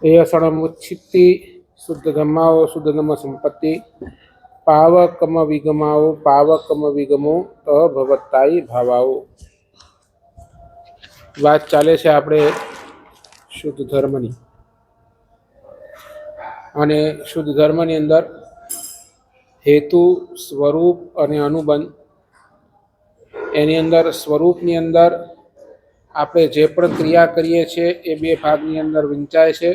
એયસણમુચ્છિત્તિ શુદ્ધ ધમ્માઓ શુદ્ધ ધમ્મ સંપત્તિ પાવકમ વિગમાઓ પાવકમ વિગમો ભવત્તાઈ ભાવાઓ. વાત ચાલે છે આપણે શુદ્ધ ધર્મની, અને શુદ્ધ ધર્મની અંદર હેતુ, સ્વરૂપ અને અનુબંધ. એની અંદર સ્વરૂપની અંદર આપણે જે પણ ક્રિયા કરીએ છીએ એ બે ભાગની અંદર વહેંચાય છે,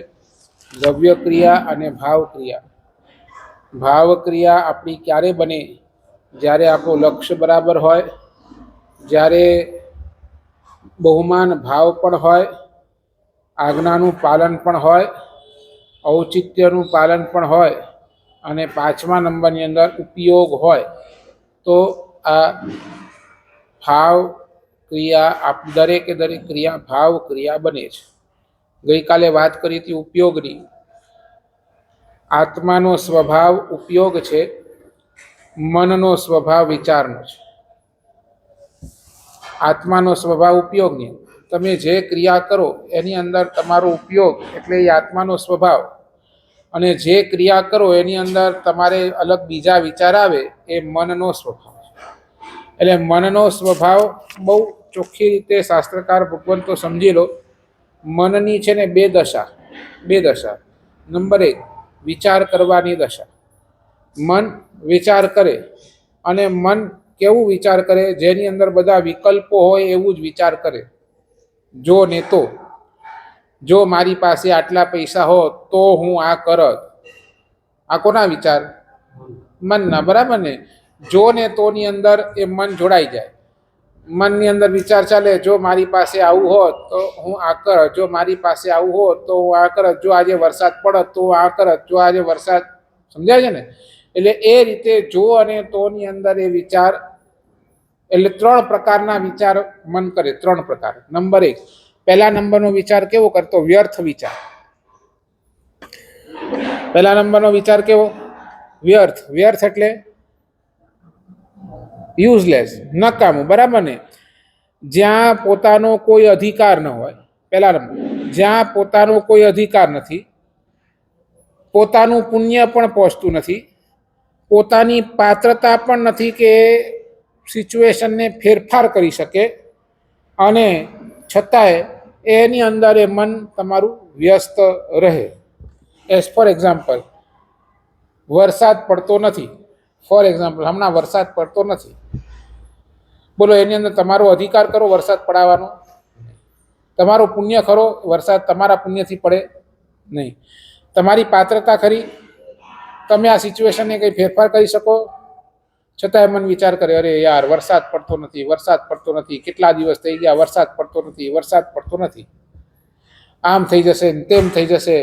દ્રવ્ય ક્રિયા અને ભાવ ક્રિયા. ભાવ ક્રિયા આપણી ક્યારે બને? જ્યારે આપણું લક્ષ્ય બરાબર હોય, જ્યારે બહુમાન ભાવ પણ હોય, આજ્ઞાનું પાલન પણ હોય, ઔચિત્યનું પાલન પણ હોય, અને 5મા નંબરની અંદર ઉપયોગ હોય, તો આ ભાવ ક્રિયા દરેકે દરેક ક્રિયા ભાવ ક્રિયા બને છે. ગઈકાલે વાત કરી હતી ઉપયોગની. આત્માનો સ્વભાવ ઉપયોગ છે, મનનો સ્વભાવ વિચારનો છે. આત્માનો સ્વભાવ ઉપયોગની, તમે જે ક્રિયા કરો એની અંદર તમારો ઉપયોગ એટલે એ આત્માનો સ્વભાવ, અને જે ક્રિયા કરો એની અંદર તમારે અલગ બીજા વિચાર આવે એ મનનો સ્વભાવ છે. એટલે મનનો સ્વભાવ બહુ ચોખ્ખી રીતે શાસ્ત્રકાર ભગવંતો સમજી લો. મનની છે ને બે દશા. નંબર 1 વિચાર કરવાની દશા. મન વિચાર કરે, અને મન કેવું વિચાર કરે? જેની અંદર બધા વિકલ્પો હોય એવું જ વિચાર કરે. જો ને તો, જો મારી પાસે આટલા પૈસા હોત તો હું આ કરત. આ કોના વિચાર? મનના, બરાબર ને? જો ને તોની અંદર એ મન જોડાઈ જાય. મનની અંદર વિચાર ચાલે, જો મારી પાસે આવું હોત તો હું આ કરત, જો મારી પાસે આવું હોત તો હું આ કરત, જો આજે વરસાદ પડત તો આ કરત, જો આજે વરસાદ. સમજાય છે ને? એટલે એ રીતે જો અને તોની અંદર એ વિચાર, એટલે 3 પ્રકારના વિચાર મન કરે. 3 પ્રકાર. નંબર 1, પહેલા નંબરનો વિચાર કેવો કરતો? વ્યર્થ વિચાર. પહેલા નંબરનો વિચાર કેવો? વ્યર્થ. વ્યર્થ એટલે યુઝલેસ, નકામું, બરાબર ને? જ્યાં પોતાનો કોઈ અધિકાર ન હોય. પહેલા નંબર, જ્યાં પોતાનો કોઈ અધિકાર નથી, પોતાનું પુણ્ય પણ પહોંચતું નથી, પોતાની પાત્રતા પણ નથી કે સિચ્યુએશનને ફેરફાર કરી શકે, અને છતાંય એની અંદર એ મન તમારું વ્યસ્ત રહે. એઝ ફોર એક્ઝામ્પલ, વરસાદ પડતો નથી. ફોર એક્ઝામ્પલ, હમણાં વરસાદ પડતો નથી. બોલો, એની અંદર તમારો અધિકાર કરો વરસાદ પડાવવાનો? તમારો પુણ્ય ખરો વરસાદ તમારા પુણ્યથી પડે? નહીં. તમારી પાત્રતા ખરી? તમે આ સિચ્યુએશનને કંઈ ફેરફાર કરી શકો? છતાંય મન વિચાર કરે, અરે યાર વરસાદ પડતો નથી, વરસાદ પડતો નથી, કેટલા દિવસ થઈ ગયા વરસાદ પડતો નથી, વરસાદ પડતો નથી. આમ થઈ જશે ને તેમ થઈ જશે,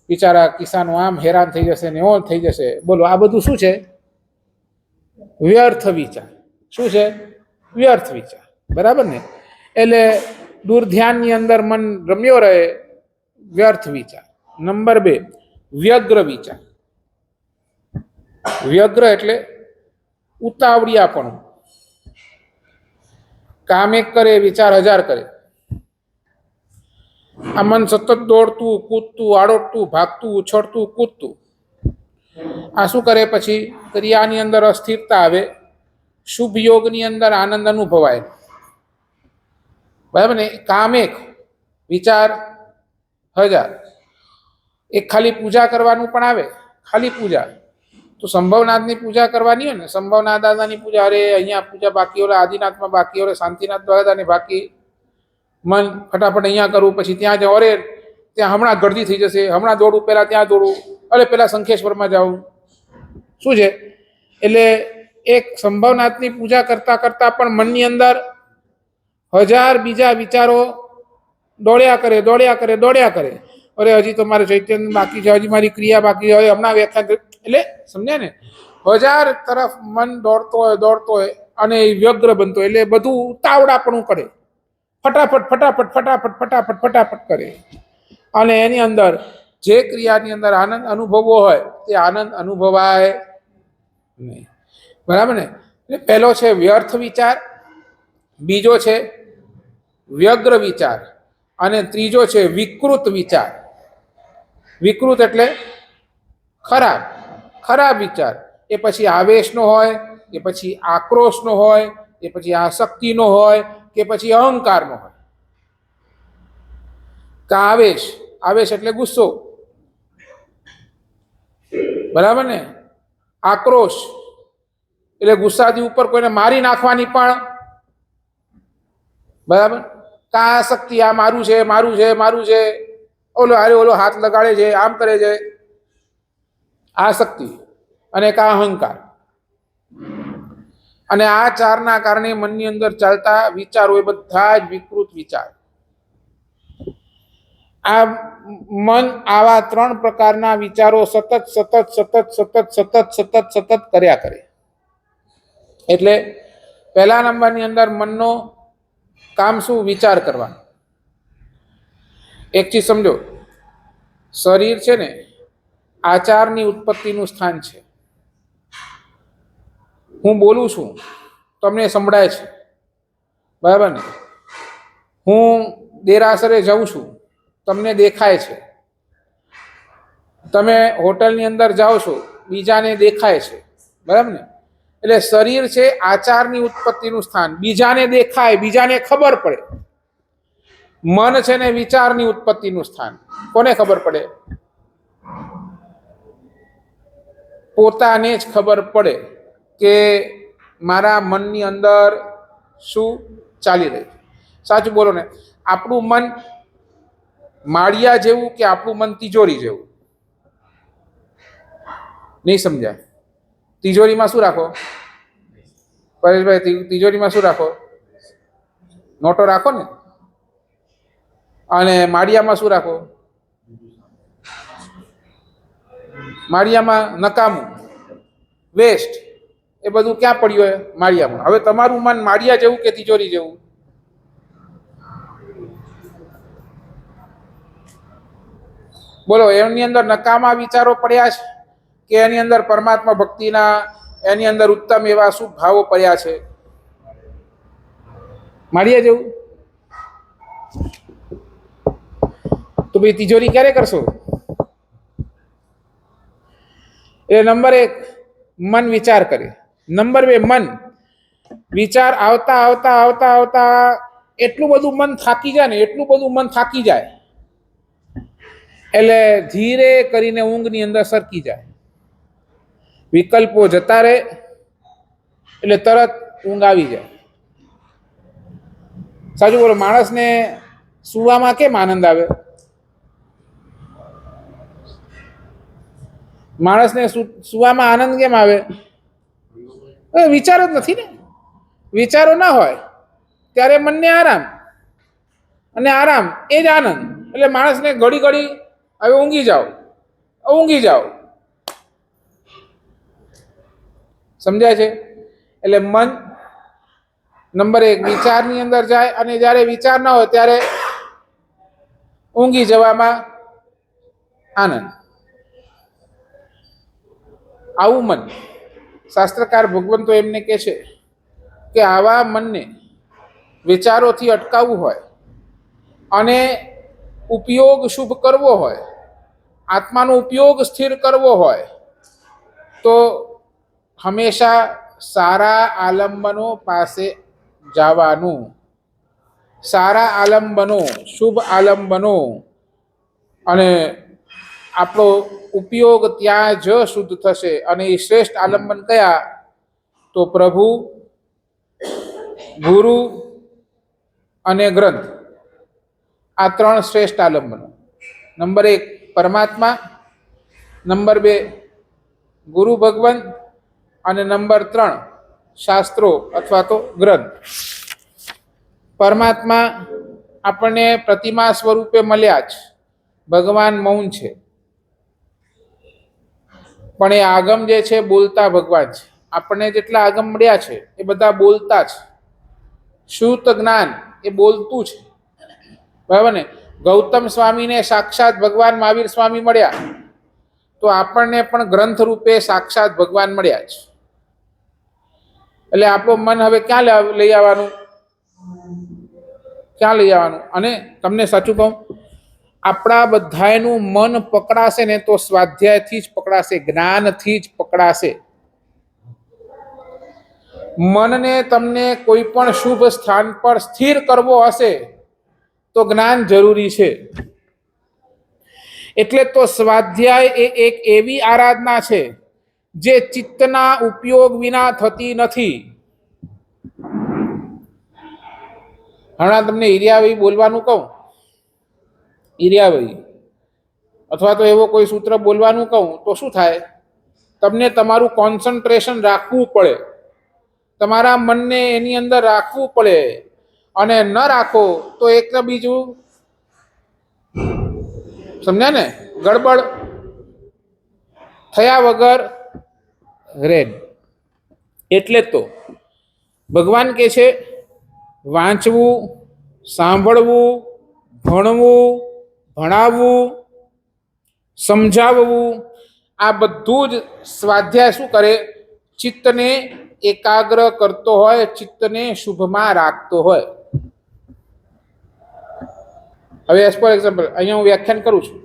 બિચારા કિસાનો આમ હેરાન થઈ જશે ને ઓમ થઈ જશે. બોલો, આ બધું શું છે? વ્યર્થ વિચાર. શું છે? વ્યર્થ વિચાર, બરાબર ને? એટલે દુર્ધ્યાનની અંદર મન રમ્યો રહે, વ્યર્થ વિચાર. નંબર 2, વ્યગ્ર વિચાર. વ્યગ્ર એટલે ઉતાવળિયાપણું. કામ એક કરે, વિચાર 1000 કરે. આ મન સતત દોડતું, કૂદતું, આડોડતું, ભાગતું, ઉછળતું, કૂદતું. આ શું કરે? પછી ક્રિયાની અંદર અસ્થિરતા આવે, શુભ યોગની અંદર આનંદ અનુભવાય, બરાબર ને? કામ એક, વિચાર 1000. એક ખાલી પૂજા કરવાનું પણ આવે, ખાલી પૂજા. તો સંભવનાથની પૂજા કરવાની હોય ને, સંભવનાથ દાદાની પૂજા, અરે અહીંયા પૂજા બાકી, ઓલા આદિનાથમાં બાકી, ઓલા શાંતિનાથ દાદાને બાકી. મન ફટાફટ અહીંયા કરવું, પછી ત્યાં જાઓ, અરે ત્યાં હમણાં ગળદી થઈ જશે, હમણાં દોડું, પહેલાં ત્યાં દોડું, અરે પહેલાં શંખેશ્વરમાં જાઉં. શું છે? એટલે એક સંભવનાથની પૂજા કરતાં કરતાં પણ મનની અંદર 1000 બીજા વિચારો દોડ્યા કરે. અરે હજી તો મારે ચૈતન્ય બાકી છે, હજી મારી ક્રિયા બાકી છે, હમણાં વ્યાખ્યા. એટલે સમજ્યા ને? 1000 તરફ મન દોડતો હોય, અને એ વ્યગ્ર બનતો, એટલે બધું ઉતાવળાપણું કરે. ફટાફટ કરે. અને એની અંદર જે ક્રિયાની અંદર આનંદ અનુભવવો હોય તે આનંદ અનુભવાય નહીં, બરાબર ને? એટલે પહેલો છે વ્યર્થ વિચાર, બીજો છે વ્યગ્ર વિચાર, અને ત્રીજો છે વિકૃત વિચાર. વિકૃત એટલે ખરાબ, ખરાબ વિચાર. એ પછી આવેશનો હોય, કે પછી આક્રોશનો હોય, કે પછી આસક્તિનો હોય, કે પછી અહંકારનો હોય. કા આવેશ, આવેશ એટલે ગુસ્સો, બરાબર ને. આક્રોશ એટલે ગુસ્સાથી ઉપર કોઈને મારી નાખવાની પણ, બરાબર. કા આસક્તિ, આ મારું છે, મારું છે, મારું છે, ઓલો અરે ઓલો હાથ લગાડે છે, આમ કરે છે, આસક્તિ. અને કા અહંકાર. અને આ ચારના કારણે મનની અંદર ચાલતા વિચારો એ બધા જ વિકૃત વિચાર. આ મન આવા ત્રણ પ્રકારના વિચારો સતત સતત સતત સતત સતત સતત સતત કર્યા કરે. એટલે પહેલા નંબરની અંદર મનનો કામ શું? વિચાર કરવાનો. એક ચીજ સમજો, શરીર છે ને આચારની ઉત્પત્તિનું સ્થાન છે. હું બોલું છું, તમને સંભળાય છે, બરાબર ને. હું દેરાસરે જાઉં છું, તમને દેખાય છે. તમે હોટલની અંદર જાઓ છો, બીજાને દેખાય છે, બરાબર ને. એટલે શરીર છે આચારની ઉત્પત્તિનું સ્થાન, બીજાને દેખાય, બીજાને ખબર પડે. મન છે ને વિચારની ઉત્પત્તિનું સ્થાન. કોને ખબર પડે? પોતાને જ ખબર પડે કે મારા મનની અંદર શું ચાલી રહ્યું. સાચું બોલો ને. આપણું મન માળિયા જેવું કે આપણું મન તિજોરી જેવું? નહીં સમજાય. તિજોરીમાં શું રાખો પરેશભાઈ? તિજોરીમાં શું રાખો? નોટો રાખો ને. અને માળિયામાં શું રાખો? માળિયામાં નકામું, વેસ્ટ, એ બધું ક્યાં પડ્યું હોય? માળિયામાં. હવે તમારું મન માળિયા જેવું કે તિજોરી જેવું? બોલો. એની અંદર નકામા વિચારો પડ્યા છે કે એની અંદર પરમાત્મા ભક્તિના, એની અંદર ઉત્તમ એવા શુભ ભાવો પડ્યા છે? માળિયા જેવું. તો ભાઈ તિજોરી ક્યારે કરશો? એ નંબર એક, મન વિચાર કરે. નંબર બે, મન વિચાર આવતા આવતા આવતા આવતા એટલું બધું મન થાકી જાય ને, એટલું બધું મન થાકી જાય એટલે ધીરે કરીને ઊંઘની અંદર સરકી જાય. વિકલ્પો જતા રહે એટલે તરત ઊંઘ આવી જાય. સાચું બોલો. માણસને સુવામાં કેમ આનંદ આવે? માણસને સુવામાં આનંદ કેમ આવે? વિચારો જ નથી ને. વિચારો ના હોય ત્યારે મનને આરામ, અને આરામ એ જ આનંદ. એટલે માણસને ઘડી ઘડી હવે ઊંઘી જાઓ, ઊંઘી જાઓ. સમજાય છે? એટલે મન નંબર એક વિચારની અંદર જાય, અને જ્યારે વિચાર ના હોય ત્યારે ઊંઘી જવામાં આનંદ. આવું મન, શાસ્ત્રકાર ભગવંતો એમને કહે છે કે આવા મનને વિચારોથી અટકાવવું હોય અને ઉપયોગ શુભ કરવો હોય, આત્માનો ઉપયોગ સ્થિર કરવો હોય, તો હંમેશા સારા આલંબનો પાસે જવાનું. સારા આલંબનો, શુભ આલંબનો, અને આપણો ઉપયોગ ત્યાં જ શુદ્ધ થશે. અને એ શ્રેષ્ઠ આલંબન કયા? તો પ્રભુ, ગુરુ અને ગ્રંથ. આ ત્રણ શ્રેષ્ઠ આલંબનો. નંબર એક પરમાત્મા, નંબર બે ગુરુ ભગવાન, અને નંબર ત્રણ શાસ્ત્રો અથવા તો ગ્રંથ. પરમાત્મા આપણને પ્રતિમા સ્વરૂપે મળ્યા જ. ભગવાન મૌન છે, પણ એ આગમ જે છે બોલતા ભગવાન છે. આપણને જેટલા આગમ મળ્યા છે એ બધા બોલતા છે. શુદ્ધ જ્ઞાન એ બોલતું છે, બરાબર ને. ગૌતમ સ્વામીને સાક્ષાત ભગવાન મહાવીર સ્વામી મળ્યા, તો આપણને પણ ગ્રંથ રૂપે સાક્ષાત ભગવાન મળ્યા છે. એટલે આપણું મન હવે ક્યાં લઈ આવવાનું? ક્યાં લઈ આવવાનું? અને તમને સાચું કહું, આપણા બધાનું મન પકડાશે ને તો સ્વાધ્યાયથી જ પકડાશે, જ્ઞાનથી જ પકડાશે. મનને તમને કોઈ પણ શુભ સ્થાન પર સ્થિર કરવો હશે તો જ્ઞાન જરૂરી છે. એટલે તો સ્વાધ્યાય એ એક એવી આરાધના છે જે ચિત્તના ઉપયોગ વિના થતી નથી. હમણાં તમને ઈરિયાવઈ બોલવાનું કહું, ઈરિયાવઈ અથવા તો એવો કોઈ સૂત્ર બોલવાનું કહું તો શું થાય? તમને તમારું કોન્સન્ટ્રેશન રાખવું પડે, તમારા મનને એની અંદર રાખવું પડે, અને ન રાખો તો એક બીજું સમજ્યા ને, ગડબડ થયા વગર રહે. એટલે તો ભગવાન કહે છે વાંચવું, સાંભળવું, ભણવું, ભણાવવું, સમજાવવું, આ બધું જ સ્વાધ્યાય શું કરે? ચિત્તને એકાગ્ર કરતો હોય, ચિત્તને શુભમાં રાખતો હોય. હવે એઝ ફોર એક્ઝામ્પલ અહીંયા હું વ્યાખ્યાન કરું છું.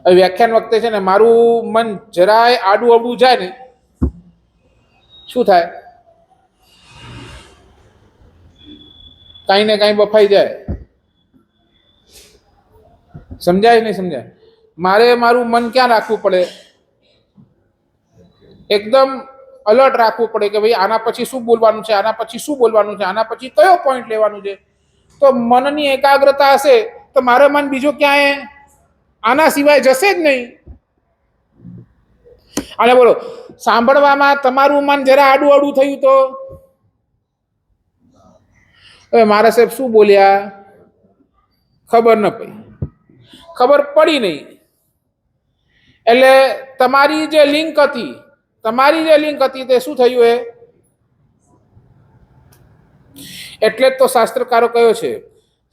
હવે વ્યાખ્યાન વખતે છે ને મારું મન જરાય આડું અવડું જાય ને શું થાય? કાંઈ ને કાંઈ બફાઈ જાય. સમજાય નહીં સમજાય? મારે મારું મન ક્યાં રાખવું પડે? એકદમ અલર્ટ રાખવું પડે કે ભાઈ આના પછી શું બોલવાનું છે, આના પછી શું બોલવાનું છે, આના પછી કયો પોઈન્ટ લેવાનું છે. તો મનની એકાગ્રતા હશે તો મારે મન બીજું ક્યાંય આના સિવાય જશે જ નહીં. અને બોલો સાંભળવામાં તમારું મન જરા આડું આડું થયું તો હવે મારા સાહેબ શું બોલ્યા ખબર ન પડી, ખબર પડી નહીં. એટલે તમારી જે લિંક હતી તે શું થયું? એટલે જ તો શાસ્ત્રકારો કયો છે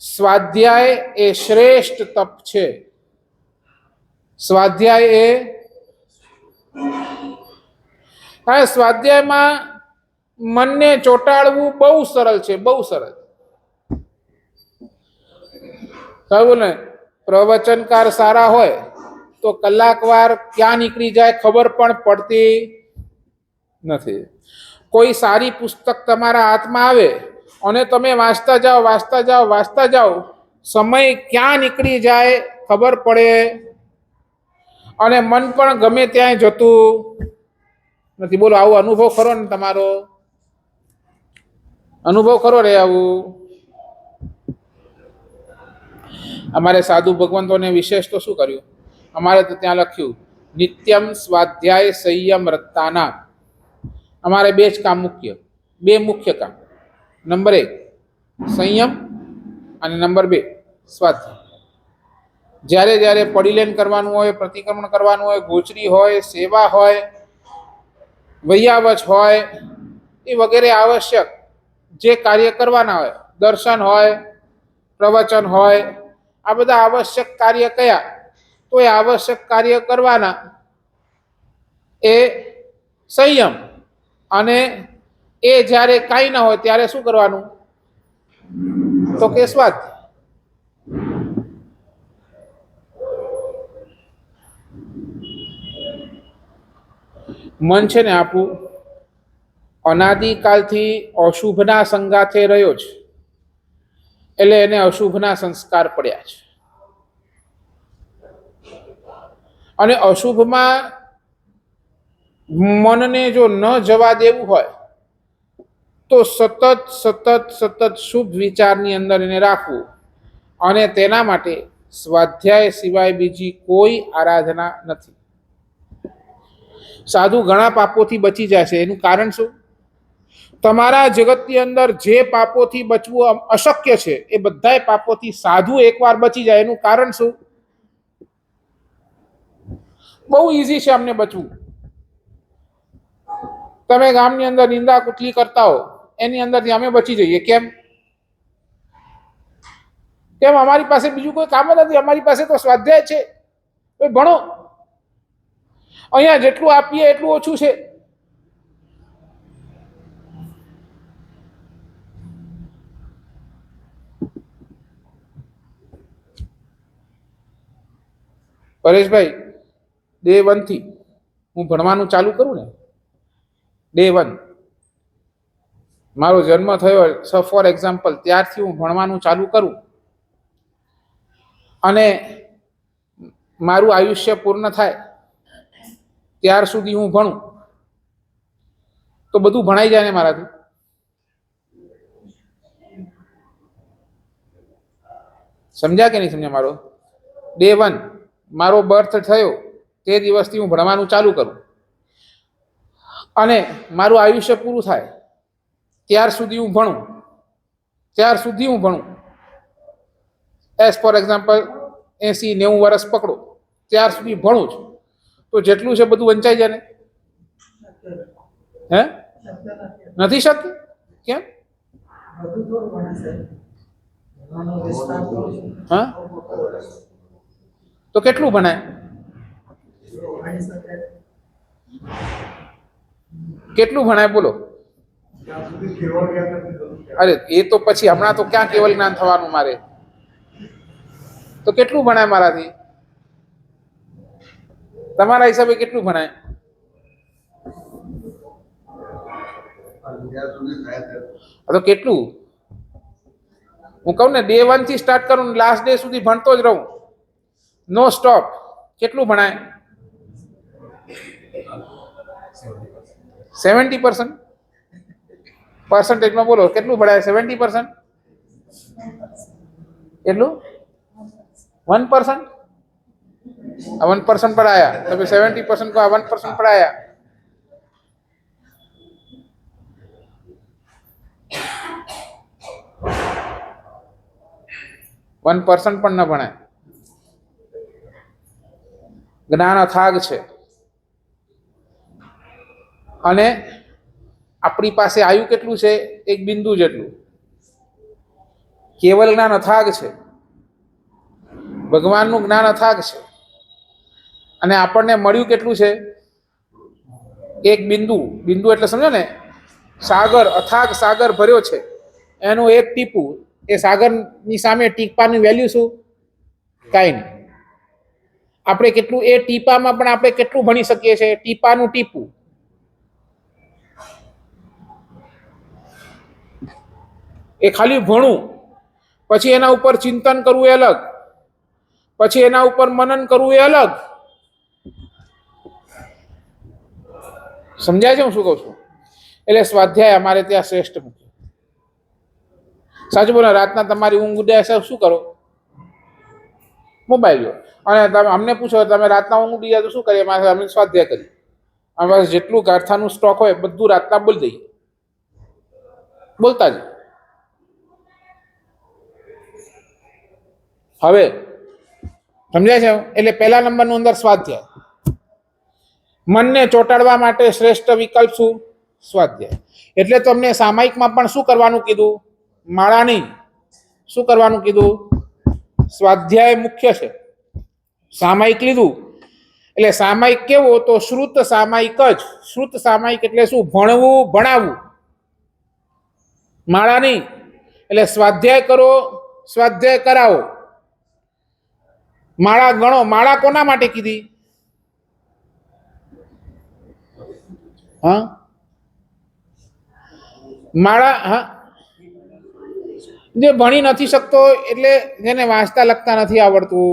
સ્વાધ્યાય એ શ્રેષ્ઠ તપ છે. સ્વાધ્યાય એ સ્વાધ્યાયમાં મનને ચોંટાડવું બહુ સરળ છે, બહુ સરળ. કહ્યું ને પ્રવચનકાર સારા હોય તો કલાકવાર ક્યાં નીકળી જાય ખબર પણ પડતી નથી. કોઈ સારી પુસ્તક તમારા હાથમાં આવે અને તમે વાંચતા જાઓ, સમય ક્યાં નીકળી જાય ખબર પડે, અને મન પણ ગમે ત્યાં જતું નથી. બોલો આવો અનુભવ ખરો ને? તમારો અનુભવ ખરો રે આવું? અમારે સાધુ ભગવંતોને વિશેષ તો શું કર્યું? અમારે તો ત્યાં લખ્યું નિત્યમ સ્વાધ્યાય સંયમ રત્તાના. અમારે બે જ કામ બે મુખ્ય કામ. નંબર 1 સંયમ અને નંબર 2 સ્વાધ્યાય. જ્યારે જ્યારે પડીલેન કરવાનું હોય, પ્રતિક્રમણ કરવાનું હોય, ગોચરી હોય, સેવા હોય, વૈયાવચ હોય, એ વગેરે આવશ્યક જે કાર્ય કરવાના હોય, દર્શન હોય, પ્રવચન હોય, આ બધા આવશ્યક કાર્ય કયા? તો એ આવશ્યક કાર્ય કરવાના એ સંયમ, અને એ જ્યારે કાંઈ ના હોય ત્યારે શું કરવાનું? તો કે સ્વાધ્યાય. મન છે ને આપણું અનાદિકાલથી અશુભના સંગાથે રહ્યો છે, એટલે એને અશુભના સંસ્કાર પડ્યા છે. અને અશુભમાં મનને જો ન જવા દેવું હોય તો સતત શુભ વિચારની અંદર એને રાખવું. અને તેના માટે સ્વાધ્યાય સિવાય બીજી કોઈ આરાધના નથી. સાધુ ઘણા પાપોથી બચી જાય છે. એનું કારણ શું? તમારા જગતની અંદર જે પાપોથી બચવું અશક્ય છે એ બધાય પાપોથી સાધુ એકવાર બચી જાય. એનું કારણ શું? બહુ ઈઝી છે અમને બચવું. તમે ગામની અંદર નિંદા કુટલી કરતા હો, એની અંદરથી અમે બચી જઈએ. કેમ? અમારી પાસે બીજું કોઈ કામ નથી. અમારી પાસે તો સ્વાધ્યાય છે. ભણો. અહીંયા જેટલું આપીએ એટલું ઓછું છે. પરેશભાઈ, ડે 1 થી હું ભણવાનું ચાલુ કરું ને, ડે 1 મારો જન્મ થયો ફોર એક્ઝામ્પલ, ત્યારથી હું ભણવાનું ચાલુ કરું અને મારું આયુષ્ય પૂર્ણ થાય ત્યાર સુધી હું ભણું તો બધું ભણાઈ જાય ને મારાથી? સમજ્યા કે નહીં સમજ્યા? મારો ડે 1 મારો બર્થ થયો તે દિવસથી હું ભણવાનું ચાલુ કરું અને મારું આયુષ્ય પૂરું થાય ત્યાર સુધી હું ભણું, એઝ ફોર એક્ઝામ્પલ 80-90 વર્ષ પકડો, ત્યાર સુધી ભણું છું, તો જેટલું છે બધું વંચાઈ જાય ને? હે, નથી શક્ય. કેમ? હા, તો કેટલું ભણાય? કેટલું ભણાય બોલો? અરે એ તો પછી હમણાં તો ક્યાં કેવલ જ્ઞાન થવાનું મારે? તો કેટલું ભણાય મારાથી? તમારા હિસાબે કેટલું ભણાય? તો કેટલું? હું કહું ને, ડે 1 થી સ્ટાર્ટ કરું ને લાસ્ટ ડે સુધી ભણતો જ રહું, નો સ્ટોપ. કેટલું ભણાય? 70%? પર્સન્ટેજમાં બોલો કેટલું ભણાય? 70%? કેટલું? 1%? 1% पढ़ाया, तभी 70% को 1% पढ़ाया. वन पर्सन પણ ન ભણાય. જ્ઞાન અથાગ છે અને આપણી પાસે આયુ કેટલું છે? 1 બિંદુ જેટલું. કેવલ જ્ઞાન અથાગ છે, ભગવાનનું જ્ઞાન અથાગ છે અને આપણને મળ્યું કેટલું છે? 1 બિંદુ. બિંદુ એટલે સમજો ને, સાગર, અથાગ સાગર ભર્યો છે, એનું 1 ટીપું. એ સાગરની સામે ટીપાની વેલ્યુ શું? કાંઈ નહીં. આપણે કેટલું એ ટીપામાં પણ આપણે કેટલું ભણી શકીએ છીએ? ટીપાનું ટીપું. એ ખાલી ભણવું, પછી એના ઉપર ચિંતન કરવું એ અલગ, પછી એના ઉપર મનન કરવું એ અલગ. સમજાય છે હું શું કહું છું? એટલે સ્વાધ્યાય અમારે ત્યાં શ્રેષ્ઠ મૂકે. સાચું બોલો, રાતના તમારી ઊંઘ ઉડે શું કરો? મોબાઈલ લો. અને તમે અમને પૂછો તમે રાતના ઊંઘ ઉડી જાય તો શું કરીએ? અમે સ્વાધ્યાય કરીએ. અમારી પાસે જેટલું ગાથાનું સ્ટોક હોય બધું રાતના બોલી દઈએ, બોલતા જ. હવે સમજાય છે? એટલે પહેલા નંબરનું અંદર સ્વાધ્યાય. મનને ચોંટાડવા માટે શ્રેષ્ઠ વિકલ્પ શું? સ્વાધ્યાય. એટલે તમને સામાયિકમાં પણ શું કરવાનું કીધું? માળા નહીં. શું કરવાનું કીધું? સ્વાધ્યાય મુખ્ય છે. સામાયિક લીધું એટલે સામાયિક કેવો? તો શ્રુત સામાયિક જ. શ્રુત સામાયિક એટલે શું? ભણવું, ભણાવવું, માળા નહીં. એટલે સ્વાધ્યાય કરો, સ્વાધ્યાય કરાવો, માળા ગણો. માળા કોના માટે કીધી? હા, માળા હા, જે ભણી નથી શકતો, એટલે જેને વાંચતા લખતા નથી આવડતું,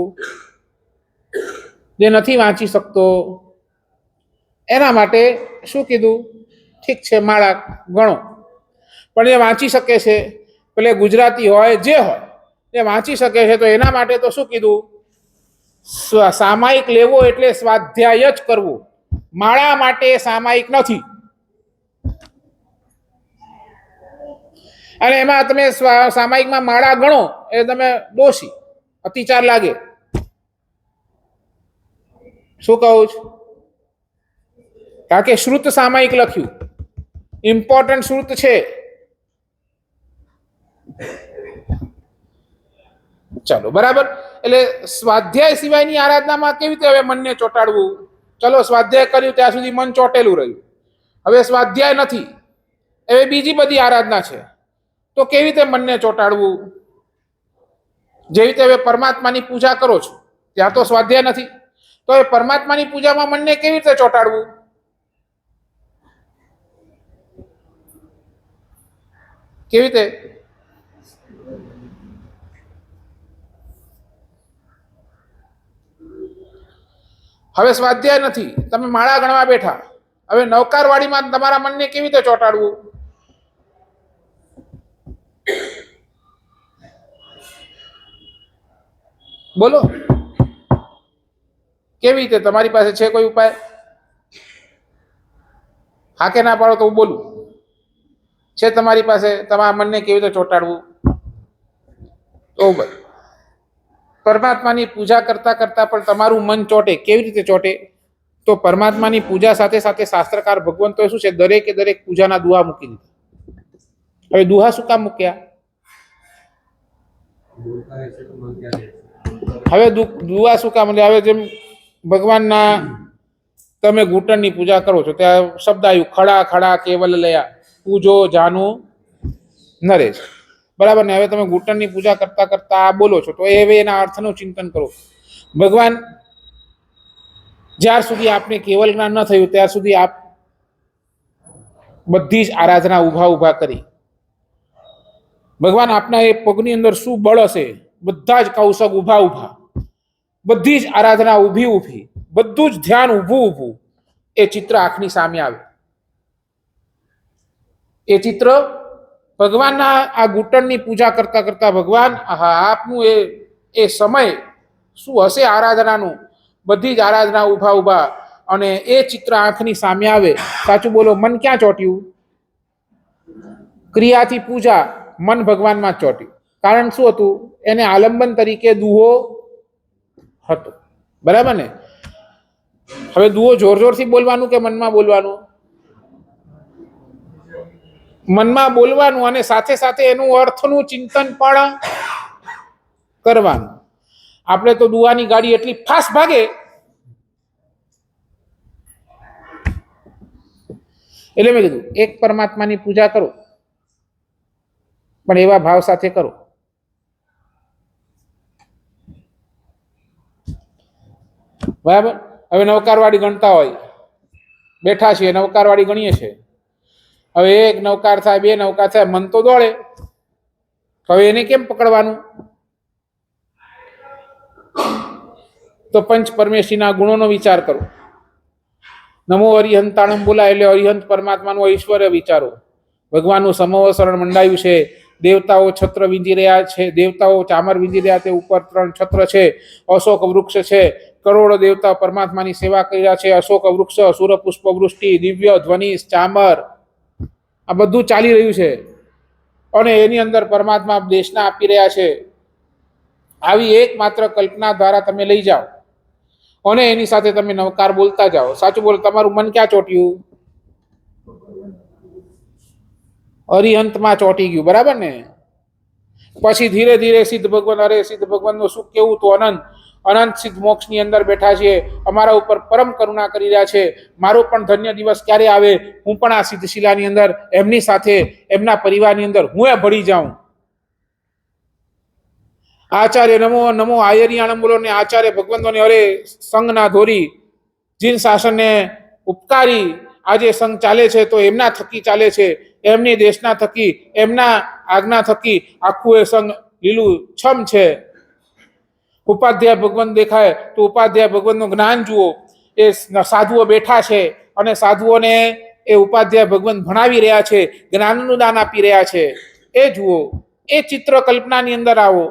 જે નથી વાંચી શકતો, એના માટે શું કીધું? ઠીક છે, માળા ગણો. પણ એ વાંચી શકે છે, પેલે ગુજરાતી હોય જે હોય એ વાંચી શકે છે, તો એના માટે તો શું કીધું? સામાયિક લેવો એટલે સ્વાધ્યાય જ કરવું. માળા માટે સામાયિક નથી. અને એમાં તમે સામાયિકમાં માળા ગણો એ તમે દોષી, અતિચાર લાગે. શું કહું છું? કારણ કે શ્રુત સામાયિક લખ્યું, ઇમ્પોર્ટન્ટ શ્રુત છે. ચલો બરાબર. એટલે સ્વાધ્યાય સિવાયની આરાધનામાં કેવી રીતે હવે મનને ચોંટાડવું? ચલો સ્વાધ્યાય કર્યું ત્યાં સુધી મન ચોંટેલું રહ્યું, હવે સ્વાધ્યાય નથી, હવે બીજી બધી આરાધના છે, તો કેવી રીતે મનને ચોંટાડવું? જેવી રીતે હવે પરમાત્માની પૂજા કરો છો ત્યાં તો સ્વાધ્યાય નથી, તો એ પરમાત્માની પૂજામાં મનને કેવી રીતે ચોંટાડવું? કેવી રીતે? હવે સ્વાધ્યાય નથી, તમે માળા ગણવા બેઠા, હવે નવકારવાળીમાં તમારા મનને કેવી રીતે ચોંટાડવું? બોલો, કેવી રીતે? તમારી પાસે છે કોઈ ઉપાય? હા કે ના પાડો તો હું બોલું. છે તમારી પાસે તમારા મનને કેવી રીતે ચોંટાડવું? તો પરમાત્માની પૂજા કરતા કરતા પણ તમારું મન ચોંટે. કેવી રીતે ચોંટે? તો પરમાત્માની પૂજા સાથે સાથે શાસ્ત્રકાર ભગવંતોએ શું છે, દરેકે દરેક પૂજાના દુહા મૂકી દીધા. હવે દુહા શું કામ મૂક્યા? હવે દુહા શું કામ? હવે જેમ ભગવાનના તમે ઘૂંટણની પૂજા કરો છો, ત્યાં શબ્દ આવ્યું ખડા ખડા કેવલ લયા પૂજો જાનું નરેશ. બરાબર ને? હવે તમે ઘૂંટણની પૂજા કરતા કરતા આ બોલો છો, તો હવે એના અર્થનું ચિંતન કરો. ભગવાન જ્યાર સુધી આપને કેવલ જ્ઞાન ન થયું ત્યાર સુધી આપ બધી જ આરાધના ઉભા ઉભા કરી. ભગવાન આપના એ પગની અંદર શું બળ હશે, બધા જ કૌશક ઉભા ઉભા, બધી જ આરાધના ઊભી ઊભી, બધું જ ધ્યાન ઊભું ઊભું, એ ચિત્ર આંખની સામે આવે. એ ચિત્ર ભગવાનના આ ઘૂંટણની પૂજા કરતા કરતા ભગવાન આપનું એ સમય શું હશે આરાધનાનું, બધી જ આરાધના ઉભા ઉભા, અને એ ચિત્ર આંખની સામે આવે. સાચું બોલો, મન ક્યાં ચોટ્યું? ક્રિયાથી પૂજા, મન ભગવાનમાં ચોટ્યું. કારણ શું હતું? એને આલંબન તરીકે દુહો હતો. બરાબર ને? હવે દુહો જોર જોરથી બોલવાનું કે મનમાં બોલવાનું? મનમાં બોલવાનું, અને સાથે સાથે એનું અર્થનું ચિંતન પણ કરવાનું. આપણે તો દુહાની ગાડી એટલી ફાસ્ટ ભાગે, એટલે મેં કીધું એક પરમાત્માની પૂજા કરો, પણ એવા ભાવ સાથે કરો. બરાબર? હવે નવકારવાળી ગણતા હોય, બેઠા છીએ નવકારવાળી ગણીએ છીએ. હવે એક નવકાર થાય, બે નવકાર થાય, મન તો દોડે. હવે એને કેમ પકડવાનું? તો પંચ પરમેશ્વરીના ગુણોનો વિચાર કરો. નમો હરિહંતાણમ બોલાય એટલે હરિહંત પરમાત્માનું ઐશ્વર્ય વિચારો. ભગવાનનું સમવસરણ મંડાયું છે, દેવતાઓ છત્ર વીંધી રહ્યા છે, દેવતાઓ ચામર વીંધી રહ્યા છે, ઉપર 3 છત્ર છે, અશોક વૃક્ષ છે, કરોડો દેવતા પરમાત્માની સેવા કરી રહ્યા છે. અશોક વૃક્ષ, સુર પુષ્પ વૃષ્ટિ, દિવ્ય ધ્વનિ, ચામર, આ બધું ચાલી રહ્યું છે, અને એની અંદર પરમાત્મા દેશના આપી રહ્યા છે. આવી એકમાત્ર કલ્પના દ્વારા તમે લઈ જાઓ, અને એની સાથે તમે નવકાર બોલતા જાઓ. સાચું બોલો, તમારું મન ક્યાં ચોટ્યું? અરિહંતમાં ચોંટી ગયું. બરાબર ને? પછી ધીરે ધીરે સિદ્ધ ભગવાન, અરે સિદ્ધ ભગવાનનું શું કેવું? તો અનંત અનંત સિદ્ધ મોક્ષની અંદર બેઠા છીએ, અમારા ઉપર પરમ કરુણા કરી રહ્યા છે. મારો પણ ધન્ય દિવસ ક્યારે આવે, હું પણ આ સિદ્ધ શિલાની અંદર એમની સાથે, એમના પરિવારની અંદર હું ભળી જાઉં. આચાર્ય નમો નમો આયરિયાણમ બોલો ને આચાર્ય ભગવંતોને અરે સંઘના ધોરી, જીન શાસનને ઉપકારી આજે સંઘ ચાલે છે તો એમના થકી ચાલે છે, એમની દેશના થકી, એમના આજ્ઞા થકી આખું એ સંઘ લીલું છમ છે. ઉપાધ્યાય ભગવંત દેખાય તો ઉપાધ્યાય ભગવંતનું જ્ઞાન જુઓ. એ સાધુઓ બેઠા છે, અને સાધુઓને એ ઉપાધ્યાય ભગવંત ભણાવી રહ્યા છે, જ્ઞાનનું દાન આપી રહ્યા છે. એ જુઓ, એ ચિત્ર કલ્પનાની અંદર આવો.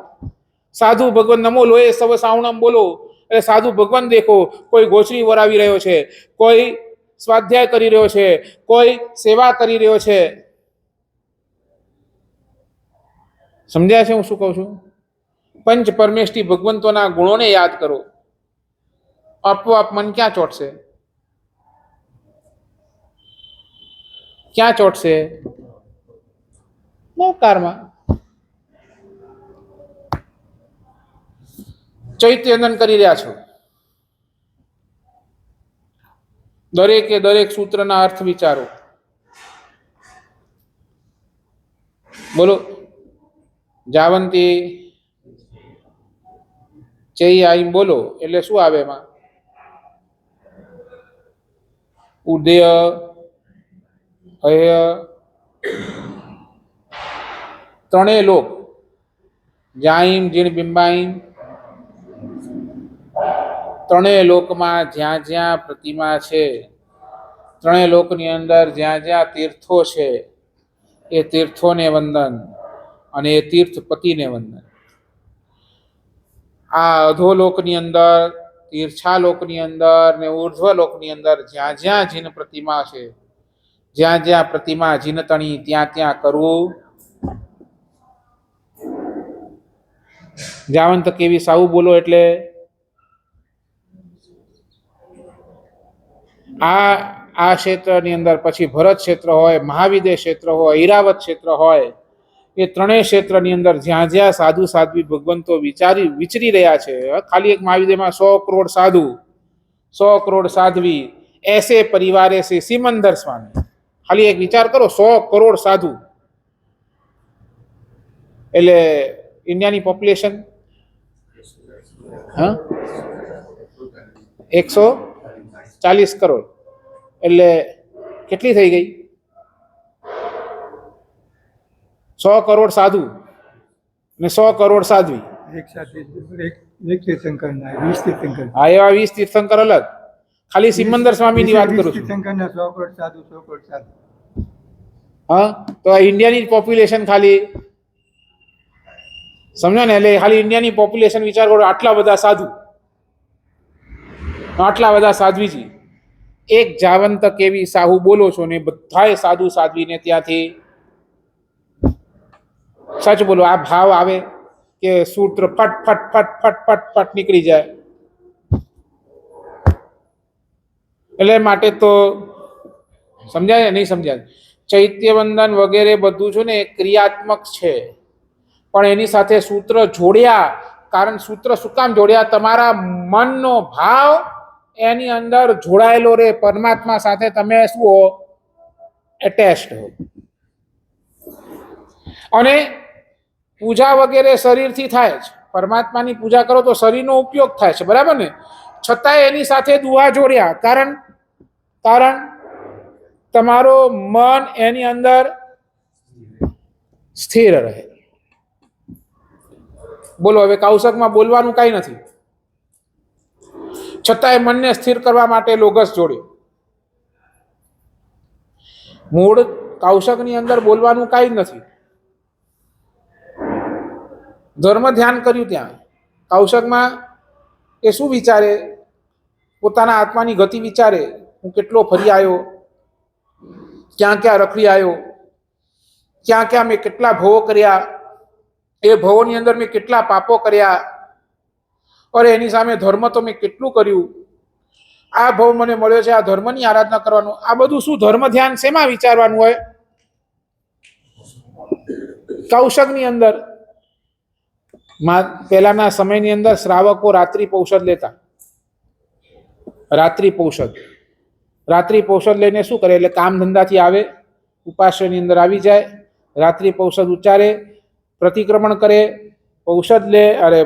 સાધુ ભગવાન નમો લોહે સવ સાવણમ બોલો એટલે સાધુ ભગવાન દેખો. કોઈ ગોચરી વરાવી રહ્યો છે, કોઈ સ્વાધ્યાય કરી રહ્યો છે, કોઈ સેવા કરી રહ્યો છે. સમજ્યા છે હું શું કહું છું? પંચ પરમેષ્ઠી ભગવંતોના ગુણોને યાદ કરો, આપોઆપ મન ક્યાં ચોટશે? ક્યાં ચોટશે? નવકારમાં. ચૈત્યનંદન કરી રહ્યા છો, દરેકે દરેક સૂત્રના અર્થ વિચારો. બોલો, જાવંતી ચઈ આઈ બોલો એટલે શું આવે એમાં? ઉદય, અય, ત્રણેય લોક, જ્યાંઈમ જીણ બિંબાઈમ, ત્રણેય લોકમાં જ્યાં જ્યાં પ્રતિમા છે, ત્રણેય લોકની અંદર જ્યાં જ્યાં તીર્થો છે, એ તીર્થોને વંદન અને એ તીર્થપતિને વંદન. આ અધોલોકની અંદર, તીર્છાલોકની અંદર ને ઉર્ધ્વલોકની અંદર જ્યાં જ્યાં જીન પ્રતિમા છે, જ્યાં જ્યાં પ્રતિમા જીન તણી ત્યાં ત્યાં કરવું. જાવંત કેવી સાવું બોલો એટલે આ ક્ષેત્રની અંદર પછી ભરત ક્ષેત્ર હોય, મહાવિદ્ય ક્ષેત્ર હોય, ઈરાવત ક્ષેત્ર હોય, એ ત્રણેય ક્ષેત્રની અંદર જ્યાં જ્યાં સાધુ સાધ્વી ભગવંતો વિચરી રહ્યા છે. ખાલી એક મહાવિદ્યમાં 100 કરોડ સાધુ, 100 કરોડ સાધ્વી, એસે પરિવારે છે સિમંદર સ્વામી. ખાલી એક વિચાર કરો, 100 કરોડ સાધુ એટલે ઇન્ડિયાની પોપ્યુલેશન 140 કરોડ એટલે કેટલી થઈ ગઈ? 100 કરોડ સાધુ ને 100 કરોડ સાધ્વી. હા, એવા 20 તીર્થંકર અલગ. ખાલી સિમંદર સ્વામીની વાત કરું છું. હા, તો આ ઇન્ડિયાની પોપ્યુલેશન ખાલી સમજો ને, એટલે ખાલી ઇન્ડિયાની પોપ્યુલેશન વિચાર કરો, આટલા બધા સાધુ, આટલા બધા સાધ્વીજી. એક જાવંત કેવી સાહુ બોલો છો ને બધાએ સાધુ સાધ્વીને ત્યાંથી સચ બોલો. આ ભાવ આવે કે સૂત્ર ફટ ફટ ફટ ફટ ફટ ફટ નીકળી જાય. એટલે માટે તો સમજાય નહીં સમજાય. ચૈત્ય વંદન વગેરે બધું છે ને ક્રિયાત્મક છે, પણ એની સાથે સૂત્ર જોડ્યા. કારણ સૂત્ર શું કામ જોડ્યા? તમારા મનનો ભાવ એની અંદર જોડાયેલો રે, પરમાત્મા સાથે તમે શું હો? એટેચ્ડ હો. અને પૂજા વગેરે શરીરથી થાય છે. પરમાત્માની પૂજા કરો તો શરીરનો ઉપયોગ થાય છે, બરાબર ને? છતાંય એની સાથે દુઆ જોડ્યા. કારણ તમારો મન એની અંદર સ્થિર રહે. બોલો, હવે કૌશકમાં બોલવાનું કઈ નથી, છતાંય મનને સ્થિર કરવા માટે લોગસ જોડ્યો. મૂળ કૌશકની અંદર બોલવાનું કઈ નથી, ધર્મ ધ્યાન કર્યું. ત્યાં કૌશકમાં એ શું વિચારે? પોતાના આત્માની ગતિ વિચારે. હું કેટલો ફરી આવ્યો, ક્યાં ક્યાં રખડી આવ્યો, ક્યાં ક્યાં મેં કેટલા ભવો કર્યા, એ ભવોની અંદર મેં કેટલા પાપો કર્યા, અરે એની સામે ધર્મ તો મેં કેટલું કર્યું. આ ભવ મને મળ્યો છે, આ ધર્મની આરાધના કરવાનું. આ બધું શું ધર્મ ધ્યાન શેમાં વિચારવાનું હોય? કૌશકની અંદર. પહેલાના સમયની અંદર શ્રાવકો રાત્રિ પૌષધ લેતા. રાત્રિ પૌષધ લઈને શું કરે? એટલે કામ ધંધાથી આવે, ઉપાસ્યની અંદર આવી જાય, રાત્રિ પૌષધ ઉચ્ચારે, પ્રતિક્રમણ કરે, પૌષધ લે, અરે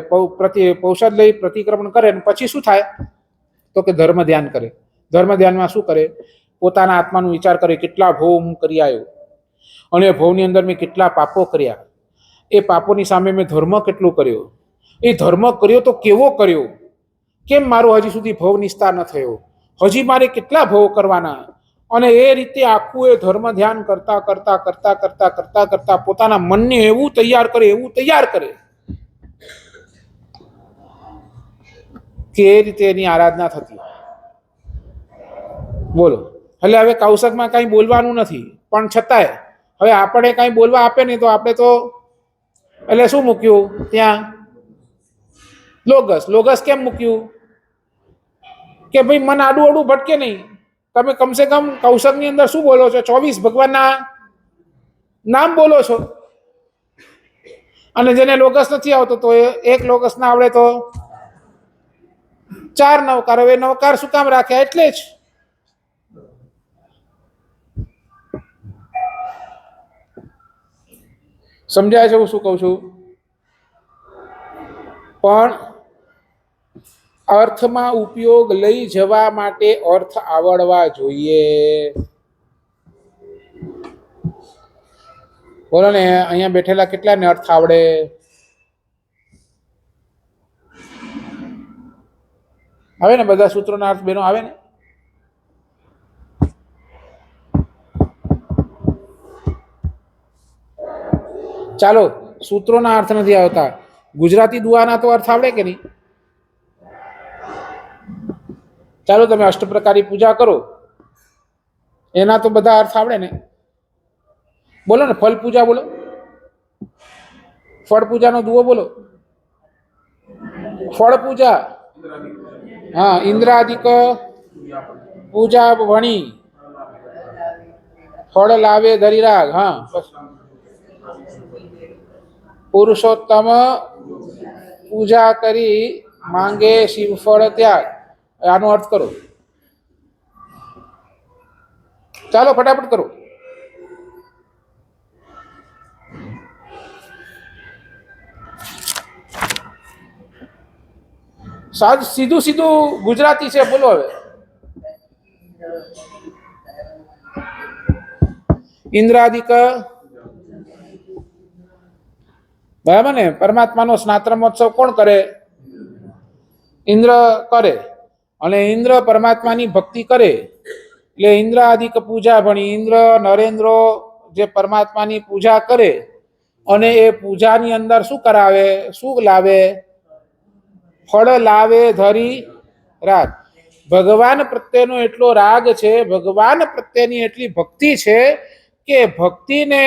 પૌષધ લઈ પ્રતિક્રમણ કરે, પછી શું થાય? તો કે ધર્મ ધ્યાન કરે. ધર્મ ધ્યાનમાં શું કરે? પોતાના આત્માનો વિચાર કરે, કેટલા ભવ હું કરી આવ્યો, અને ભવની અંદર મેં કેટલા પાપો કર્યા, એ પાપોની સામે મેં ધર્મ કેટલો કર્યો, એ ધર્મ કર્યો તો કેવો કર્યો, કેમ મારો હજી સુધી ભવ નિસ્તાર ન થયો, હજી મારે કેટલા ભવ કરવાના. અને એ રીતે આખું એ ધર્મ ધ્યાન કરતા કરતા કરતા કરતા કરતા કરતા પોતાના મનને એવું તૈયાર કરે કે એ રીતે એની આરાધના થતી. બોલો, એટલે હવે કૌશકમાં કઈ બોલવાનું નથી, પણ છતાંય હવે આપણે કઈ બોલવા આપે નહીં તો આપણે તો એટલે શું મૂક્યું ત્યાં? લોગસ કેમ મૂક્યું? કે ભાઈ મન આડું આડું ભટકે નહીં. તમે કમસે કમ કૌશકની અંદર શું બોલો છો? 24 ભગવાનના નામ બોલો છો. અને જેને લોગસ નથી આવતો તો એક લોગસ ના આવડે તો 4 નવકાર. હવે નવકાર શું કામ રાખ્યા? એટલે જ સમજાય છે હું શું કહું છું? પણ અર્થમાં ઉપયોગ લઈ જવા માટે અર્થ આવડવા જોઈએ. બોલો ને, અહીંયા બેઠેલા કેટલાને અર્થ આવડે? આવે ને બધા સૂત્રોના અર્થ બેનો આવે ને? ચાલો, સૂત્રોના અર્થ નથી આવતા, ગુજરાતી દુઆના તો અર્થ આવડે કે નહીં? ચાલો, તમે અષ્ટપ્રકારી પૂજા કરો એના તો બધા અર્થ આવડે ને? બોલો ને, ફળ પૂજા બોલો, ફળ પૂજાનો દુઓ બોલો. ફળ પૂજા, હા, ઇન્દ્રાદિક પૂજા ભણી ફળ લાવે ધરીરાગ. હા, પુરુષોત્તમ પૂજા કરી માંગે શિવ ફળ ત્યાગ. આનો અર્થ કરો. ચાલો ફટાફટ કરો. સીધું સીધું ગુજરાતી છે, બોલો હવે. ઇન્દ્રાદિક, બરાબર ને? પરમાત્માનો સ્નાત્ર મહોત્સવ કોણ કરે? ઇન્દ્ર કરે. અને ઇન્દ્ર પરમાત્માની ભક્તિ કરે એટલે ઇન્દ્રાદિક પૂજા ભણી. ઇન્દ્ર નરેન્દ્ર જે પરમાત્માની પૂજા કરે અને એ પૂજાની અંદર શું કરાવે? શું લાવે? ફળ લાવે ધરી રાગ. ભગવાન પ્રત્યેનો એટલો રાગ છે, ભગવાન પ્રત્યેની એટલી ભક્તિ છે કે ભક્તિને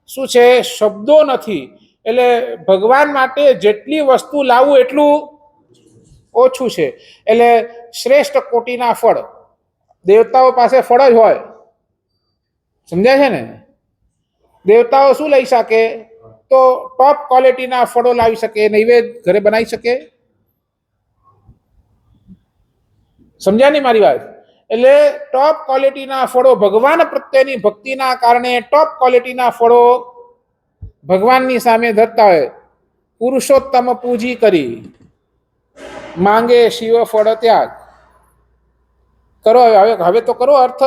શું છે, શબ્દો નથી. એટલે ભગવાન માટે જેટલી વસ્તુ લાવવું એટલું ઓછું છે. એટલે શ્રેષ્ઠ કોટીના ફળ દેવતાઓ પાસે ફળ જ હોય, સમજાય છે ને? દેવતાઓ શું લઈ શકે? તો ટોપ ક્વોલિટીના ફળો લાવી શકે, નૈવેદ્ય ઘરે બનાવી શકે. સમજ્યા નહીં મારી વાત? એટલે ટોપ ક્વોલિટીના ફળો ભગવાન પ્રત્યેની ભક્તિના કારણે ટોપ ક્વોલિટીના ફળો ભગવાનની સામે ધરતા હોય. પુરુષોત્તમ પૂજી કરી માંગે શિવ ફળ ત્યાગ. કરો હવે તો કરો અર્થ.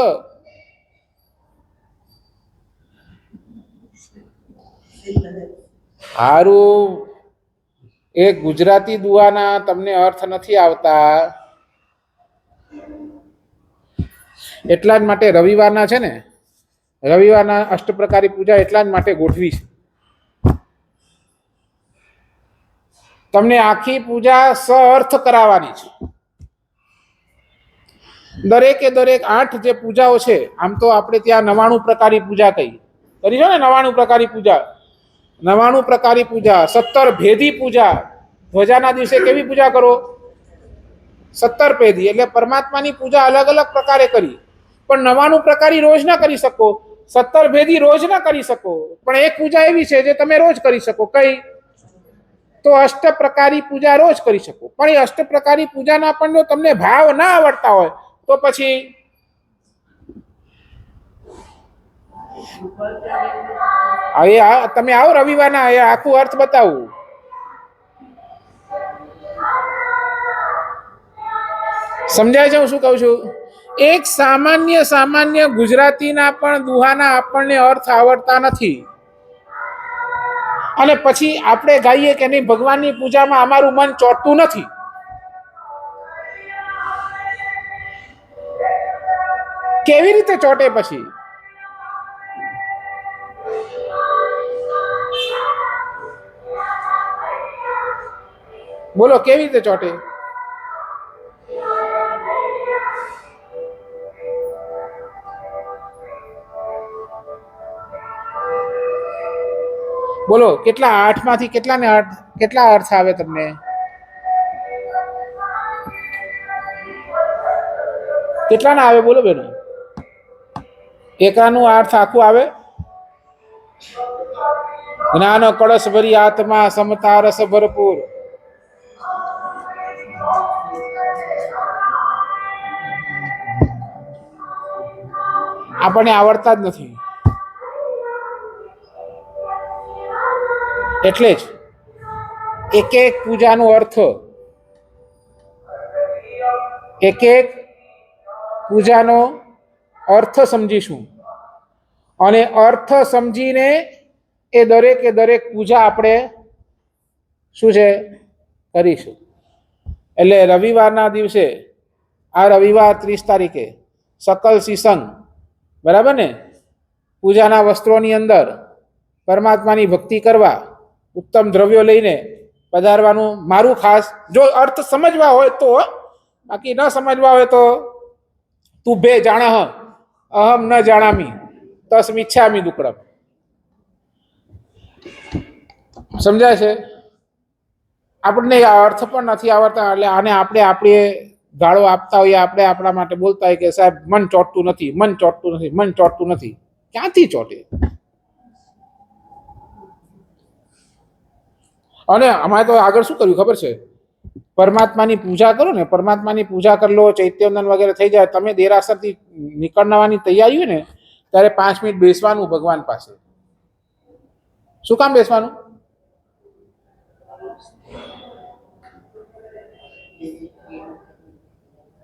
હારું, એ ગુજરાતી દુઆના તમને અર્થ નથી આવતા એટલા જ માટે રવિવારના છે ને, રવિવારના અષ્ટપ્રકારી પૂજા એટલા જ માટે ગોઠવી છે. તમને આખી પૂજા સઅર્થ કરાવવાની છે. દરેકે દરેક 8 જે પૂજાઓ છે, આમ તો આપણે ત્યાં 99 પ્રકારની પૂજા કરી છે ને. 99 પ્રકારની પૂજા, 99 પ્રકારની પૂજા, 17 ભેદી પૂજા. ધ્વજાના દિવસે કેવી પૂજા કરો? 17 ભેદી. એટલે પરમાત્માની પૂજા અલગ અલગ પ્રકારે કરી. પણ 99 પ્રકારી રોજ ના કરી શકો, 17 ભેદી રોજ ના કરી શકો. પણ એક પૂજા એવી છે જે તમે રોજ કરી શકો. કઈ? તો અષ્ટપ્રકારી પૂજા રોજ કરી શકો. પણ એ અષ્ટપ્રકારી પૂજાના પણ જો તમને ભાવ ના આવડતા હોય તો પછી તમે આવો રવિવારના, એ આખું અર્થ બતાવું. સમજાય છે હું શું કહું છું? એક સામાન્ય ગુજરાતીના પણ દુહાના આપણને અર્થ આવડતા નથી, અને પછી આપણે ગાઈએ કે નહીં ભગવાનની પૂજામાં અમારું મન ચોટતું નથી. કેવી રીતે ચોટે? પછી બોલો, કેવી રીતે ચોટે? બોલો, કેટલા 8 માંથી કેટલા અર્થ આવે તમને? કેટલાના આવે? બોલો બેનો. એકાનું અર્થ આખું આવે. જ્ઞાન કળશ ભરી આત્મા સમતા રસ ભરપૂર. આપણને આવડતા જ નથી. એટલે જ એક પૂજાનો અર્થ એક એક પૂજાનો અર્થ સમજીશું અને અર્થ સમજીને એ દરેક પૂજા આપણે શું છે કરીશું. એટલે રવિવારના દિવસે, આ રવિવાર 30 તારીખે સકલ સિસંગ, બરાબર ને, પૂજાના વસ્ત્રોની અંદર પરમાત્માની ભક્તિ કરવા ઉત્તમ દ્રવ્યો લઈને પધારવાનું. મારું ખાસ, જો અર્થ સમજવા હોય તો, બાકી ન સમજવા હોય તો તું બે જાણહ અહમ ન જાણામી તસ્મિચ્છામી દુક્કડમ. સમજાય છે? આપણને અર્થ પણ નથી આવડતા, એટલે આને આપણે ગાળો આપતા હોઈએ, આપણે આપણા માટે બોલતા હોય કે સાહેબ મન ચોટતું નથી, મન ચોટતું નથી, મન ચોટતું નથી. ક્યાંથી ચોટે? અને અમારે તો આગળ શું કર્યું ખબર છે? પરમાત્માની પૂજા કરો ને, પરમાત્માની પૂજા કરી લો, ચૈત્યવંદન વગેરે થઈ જાય, તમે દેરાસરથી નીકળવાની તૈયારી હોય ને ત્યારે 5 મિનિટ બેસવાનું ભગવાન પાસે. શું કામ બેસવાનું?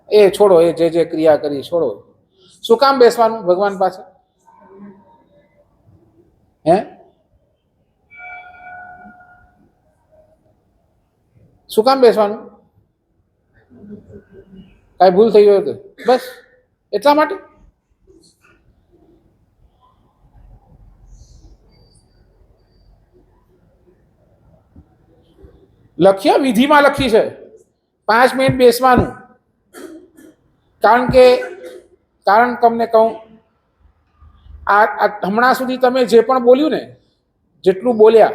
એ છોડો, એ જે ક્રિયા કરી છોડો. શું કામ બેસવાનું ભગવાન પાસે? હે, શું કામ બેસવાનું? કઈ ભૂલ થઈ ગયો તો બસ એટલા માટે. લખ્ય વિધિમાં લખી છે 5 મિનિટ બેસવાનું. કારણ તમને કહું, આ હમણાં સુધી તમે જે પણ બોલ્યું ને, જેટલું બોલ્યા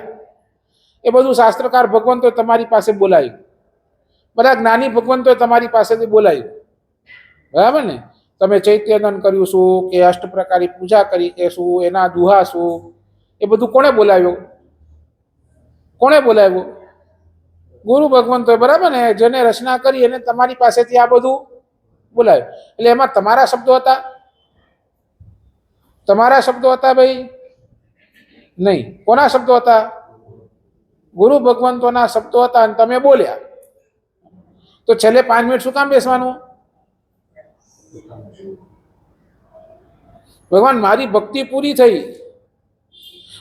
એ બધું શાસ્ત્રકાર ભગવંતોએ તમારી પાસે બોલાયું, બધા જ્ઞાની ભગવંતોએ તમારી પાસેથી બોલાયું, બરાબર ને? તમે ચૈત્યવંદન કર્યું શું, કે અષ્ટ પ્રકારની પૂજા કરી કે શું, એના દુહા શું, એ બધું કોણે બોલાવ્યું? કોણે બોલાવ્યું? ગુરુ ભગવંતોએ, બરાબર ને? જેને રચના કરી એને તમારી પાસેથી આ બધું બોલાવ્યું. એટલે એમાં તમારા શબ્દો હતા? તમારા શબ્દો હતા ભાઈ? નહીં. કોના શબ્દો હતા? ગુરુ ભગવંતોના શબ્દો હતા અને તમે બોલ્યા. તો છેલ્લે 5 મિનિટ શું કામ બેસવાનું? ભગવાન મારી ભક્તિ પૂરી થઈ,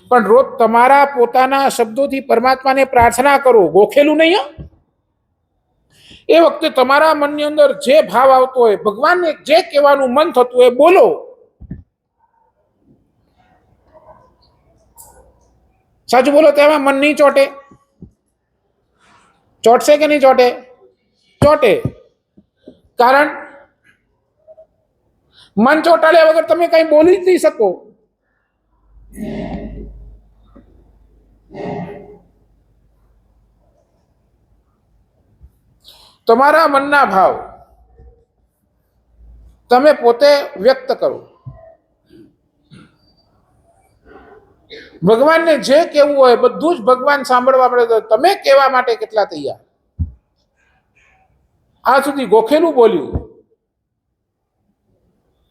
પણ રોજ તમારા પોતાના શબ્દોથી પરમાત્માને પ્રાર્થના કરો, ગોખેલું નહીં. એ વખતે તમારા મનની અંદર જે ભાવ આવતો હોય, ભગવાનને જે કહેવાનું મન થતું હોય બોલો. સાચું બોલો તો એમાં મન નહીં ચોટે? ચોટશે કે નહીં ચોટે? ચોટે. કારણ મન ચોટાડ્યા વગર તમે કઈ બોલી જ નહીં શકો. તમારા મનના ભાવ તમે પોતે વ્યક્ત કરો. ભગવાનને જે કહેવું હોય બધું જ ભગવાન સાંભળવા મળે. તો તમે કહેવા માટે કેટલા તૈયાર? આ સુધી ગોખેલું બોલ્યું.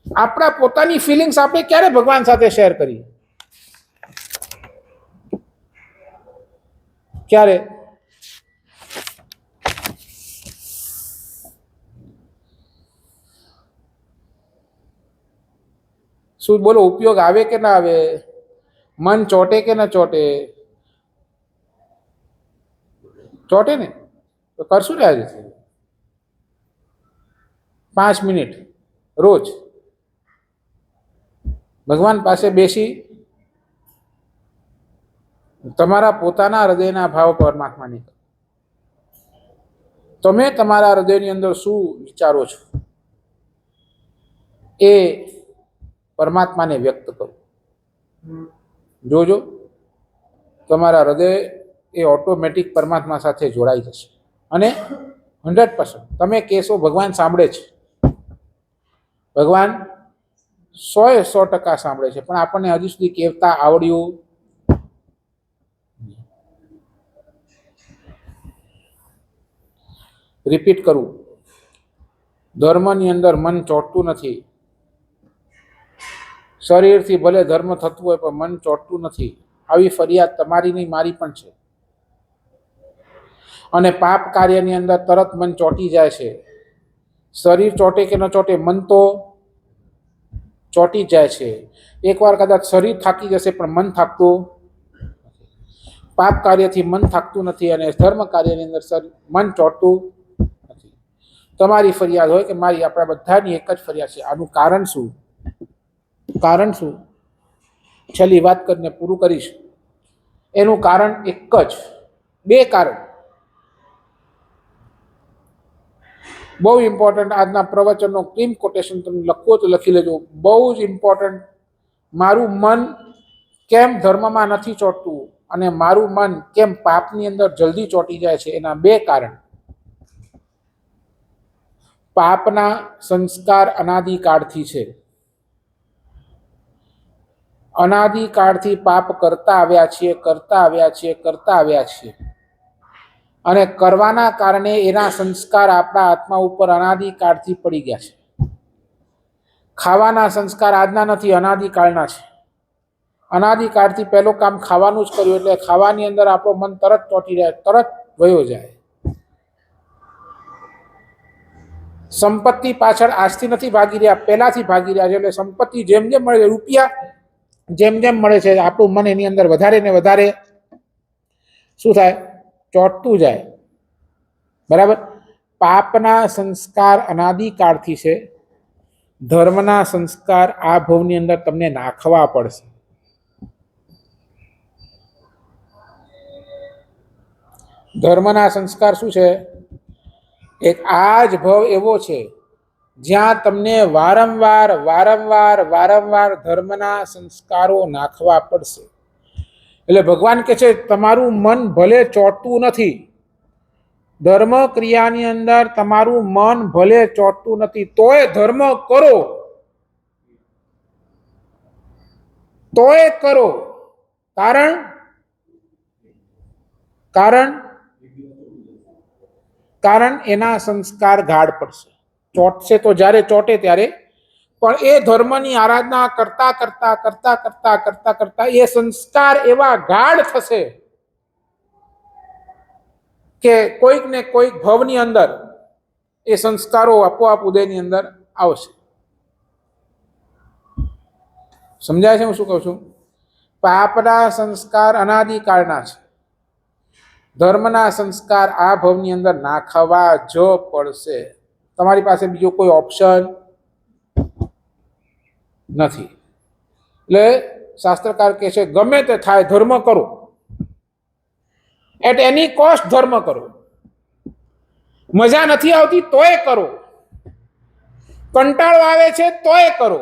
આપણા પોતાની ફિલિંગ્સ આપણે ક્યારે ભગવાન સાથે શેર કરી? ક્યારે? શું બોલો, ઉપયોગ આવે કે ના આવે? મન ચોટે કે ના ચોટે? ચોટે ને? તો કરશું ને આજે 5 મિનિટ રોજ ભગવાન પાસે બેસી તમારા પોતાના હૃદયના ભાવ પરમાત્માની, તમે તમારા હૃદયની અંદર શું વિચારો છો એ પરમાત્માને વ્યક્ત કરો. જોજો તમારા હૃદય એ ઓટોમેટિક પરમાત્મા સાથે જોડાઈ જશે. અને 100% તમે કહેશો ભગવાન સાંભળે છે. ભગવાન 100% સાંભળે છે, પણ આપણને હજી સુધી કહેતા આવડ્યું. રિપીટ કરું, ધર્મની અંદર મન ચોટતું નથી. શરીરથી ભલે ધર્મ થતું હોય પણ મન ચોટતું નથી. આવી ફરિયાદ તમારી નહીં, મારી પણ છે. અને પાપ કાર્યની અંદર તરત મન ચોટી જાય છે. શરીર ચોટે કે ન ચોટે, મન તો ચોટી જ જાય છે. એકવાર કદાચ શરીર થાકી જશે પણ મન થાકતું, પાપ કાર્યથી મન થાકતું નથી અને ધર્મ કાર્યની અંદર મન ચોટતું નથી. તમારી ફરિયાદ હોય કે મારી, આપણા બધાની એક જ ફરિયાદ છે. આનું કારણ શું? કારણ શું? છેલ્લી વાત કરીને પૂરું કરીશ. એનું કારણ એક જ, બે કારણ બહુ ઇમ્પોર્ટન્ટ. આજના પ્રવચનનો ક્રીમ કોટેશન તમે લખવો તો લખી લેજો, બહુ જ ઇમ્પોર્ટન્ટ. મારું મન કેમ ધર્મમાં નથી ચોટતું અને મારું મન કેમ પાપની અંદર જલ્દી ચોટી જાય છે, એના બે કારણ. પાપના સંસ્કાર અનાદિકાળથી છે. અનાદિકાળથી પાપ કરતા આવ્યા છીએ અને કરવાના કારણે એના સંસ્કાર આપણા આત્મા ઉપર અનાદિકાળથી પડી ગયા છે. ખાવાના સંસ્કાર આજના નથી, અનાદિકાળના છે. અનાદિકાળથી પહેલું કામ ખાવાનું જ કર્યું એટલે ખાવાની અંદર આપણું મન તરત ચોંટી જાય, તરત વયો જાય. સંપત્તિ પાછળ આજથી નથી ભાગી રહ્યા, પહેલાથી ભાગી રહ્યા છે. એટલે સંપત્તિ જેમ જેમ મળે, રૂપિયા જેમ જેમ મળે છે, આપણું મન એની અંદર વધારે ને વધારે શું થાય? ચોંટતું જાય. બરાબર. પાપના સંસ્કાર અનાદિકાળથી છે, ધર્મના સંસ્કાર આ ભવની અંદર તમને નાખવા પડશે. ધર્મના સંસ્કાર શું છે? એક આ જ ભવ એવો છે જ્યાં તમને વારંવાર વારંવાર વારંવાર ધર્મના સંસ્કારો નાખવા પડશે. એટલે ભગવાન કહે છે તમારું મન ભલે ચોંટતું નથી, ધર્મ ક્રિયાની અંદર તમારું મન ભલે ચોંટતું નથી, તોય ધર્મ કરો, તોય કરો. કારણ કારણ કારણ એના સંસ્કાર ગાઢ પડશે. ચોટશે તો જ્યારે ચોટે ત્યારે, પણ એ ધર્મની આરાધના કરતા કરતા કરતા કરતા કરતા કરતા એ સંસ્કાર એવા ગાઢ થશે કે કોઈક ને કોઈક ભવની અંદર એ સંસ્કારો આપોઆપ ઉદયની અંદર આવશે. સમજાય છે હું શું કહું છું? પાપના સંસ્કાર અનાદિકાળના છે, ધર્મના સંસ્કાર આ ભવની અંદર નાખવા જ પડશે. તમારી પાસે બીજો કોઈ ઓપ્શન નથી. એટલે શાસ્ત્રકાર કહે છે ગમે તે થાય ધર્મ કરો, એટ એની કોસ્ટ ધર્મ કરો. મજા નથી આવતી તોય કરો, કંટાળો આવે છે તોય કરો.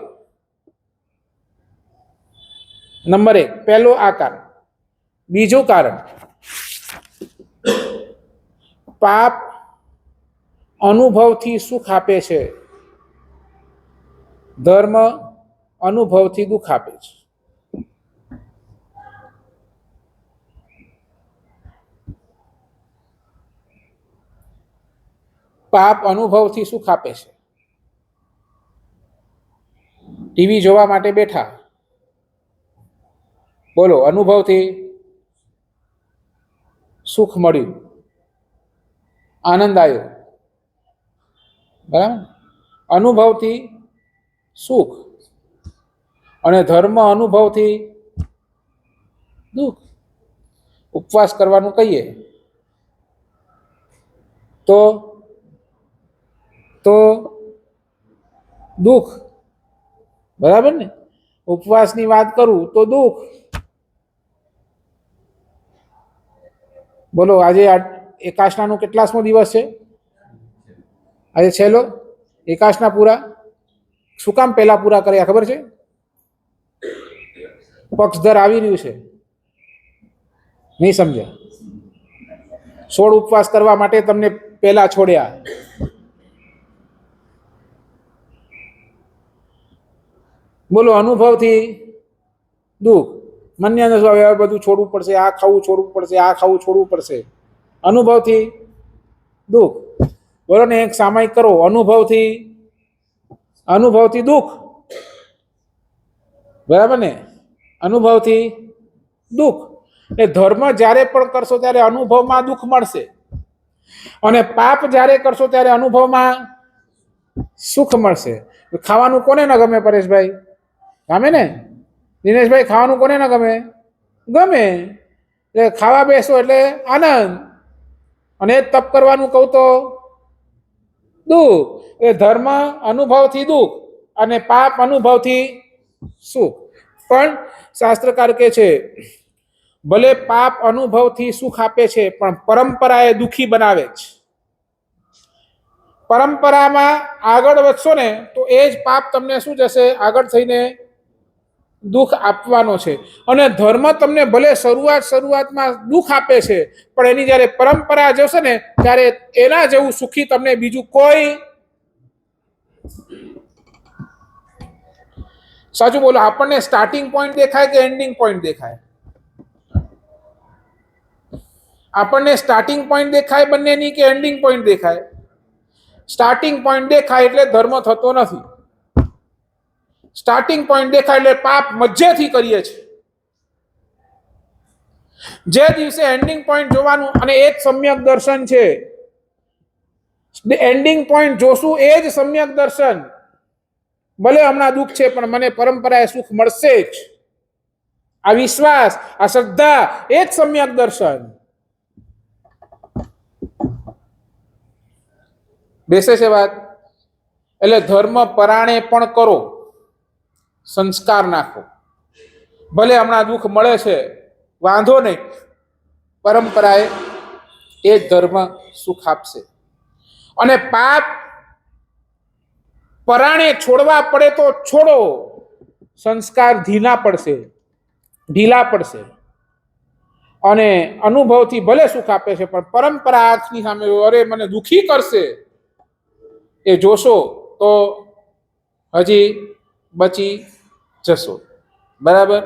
નંબર 1 પહેલું આ કારણ. બીજું કારણ, પાપ અનુભવથી સુખ આપે છે, ધર્મ અનુભવથી દુઃખ આપે છે. પાપ અનુભવથી સુખ આપે છે. ટીવી જોવા માટે બેઠા, બોલો, અનુભવથી સુખ મળ્યું, આનંદ આવ્યો. બરાબર. અનુભવથી સુખ અને ધર્મ અનુભવથી દુઃખ. ઉપવાસ કરવાનું કહીએ તો દુઃખ. બરાબર ને? ઉપવાસની વાત કરું તો દુઃખ. બોલો, આજે એકાદશીનો કેટલામો દિવસ છે? આજે છેલ્લો. એકાદશીના પૂરા શું કામ પહેલા પૂરા કર્યા ખબર છે? પક્ષધર આવી રહ્યું છે, નહીં સમજ્યા? 16 ઉપવાસ કરવા માટે તમને પહેલા છોડ્યા. બોલો, અનુભવથી દુઃખ. મનની અંદર હવે બધું છોડવું પડશે, આ ખાવું છોડવું પડશે, આ ખાવું છોડવું પડશે. અનુભવથી દુઃખ. બોલો ને, એક સામાયિક કરો. અનુભવથી દુઃખ. બરાબર ને? અનુભવથી દુઃખ. એ ધર્મ જ્યારે પણ કરશો ત્યારે અનુભવમાં દુઃખ મળશે, અને પાપ જ્યારે કરશો ત્યારે અનુભવમાં સુખ મળશે. ખાવાનું કોને ન ગમે પરેશભાઈ? ગમે ને? દિનેશભાઈ ખાવાનું કોને ન ગમે? ગમે. એટલે ખાવા બેસો એટલે આનંદ, અને તપ કરવાનું કહું તો દુઃખ. એ ધર્મ અનુભવથી દુઃખ અને પાપ અનુભવથી સુખ. પણ શાસ્ત્રકાર કહે છે ભલે પાપ અનુભવથી સુખ આપે છે પણ પરંપરા એ દુઃખી બનાવે છે. પરંપરામાં આગળ વધશો ને તો એ જ પાપ તમને શું જશે? આગળ થઈને દુઃખ આપવાનો છે. અને ધર્મ તમને ભલે શરૂઆતમાં દુઃખ આપે છે પણ એની જ્યારે પરંપરા જશે ને ત્યારે એના જેવું સુખી તમને બીજું કોઈ, સાચું બોલો, આપણને સ્ટાર્ટિંગ પોઈન્ટ દેખાય કે એન્ડિંગ પોઈન્ટ દેખાય? આપણને સ્ટાર્ટિંગ પોઈન્ટ દેખાય બંનેની કે એન્ડિંગ પોઈન્ટ દેખાય? સ્ટાર્ટિંગ પોઈન્ટ દેખાય એટલે ધર્મ થતો નથી. સ્ટાર્ટિંગ પોઈન્ટ દેખાય એટલે પાપ મજ્જેથી કરીએ છીએ. જે દિવસે એન્ડિંગ પોઈન્ટ જોવાનું, અને એ જ સમ્યક દર્શન છે. એન્ડિંગ પોઈન્ટ જોશું એ જ સમ્યક દર્શન. ભલે હમણાં દુઃખ છે પણ મને પરંપરાએ સુખ મળશે જ, આ વિશ્વાસ, આ શ્રદ્ધા, એ જ સમ્યક દર્શન. બેસે છે વાત? એટલે ધર્મ પરાણે પણ કરો, સંસ્કાર નાખો. ભલે હમણાં દુઃખ મળે છે, વાંધો નહીં, પરંપરાએ એ જ ધર્મ સુખ આપશે. અને પાપ પરાણે છોડવા પડે તો છોડો, સંસ્કાર ઢીલા પડશે. અને અનુભવથી ભલે સુખ આપે છે પણ પરંપરા આંખની સામે અરે મને દુઃખી કરશે, એ જોશો તો હજી બચી જશો. બરાબર?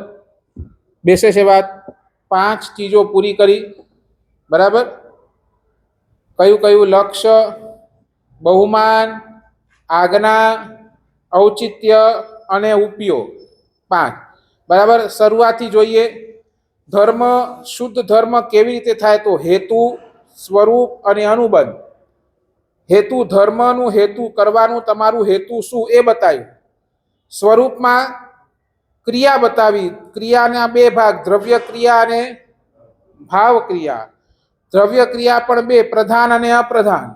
બેસે છે વાત? 5 ચીજો પૂરી કરી. બરાબર? કયું લક્ષ્ય, બહુમાન, આજ્ઞા, ઔચિત્ય અને ઉપયોગ, 5. બરાબર? શરૂઆતથી જોઈએ. ધર્મ, શુદ્ધ ધર્મ કેવી રીતે થાય? તો હેતુ, સ્વરૂપ અને અનુબંધ. હેતુ, ધર્મનું હેતુ કરવાનું, તમારું હેતુ શું એ બતાવ્યું. સ્વરૂપમાં ક્રિયા બતાવી. ક્રિયાના 2 ભાગ, દ્રવ્ય ક્રિયા અને ભાવ ક્રિયા. દ્રવ્ય ક્રિયા પણ 2, પ્રધાન અને અપ્રધાન.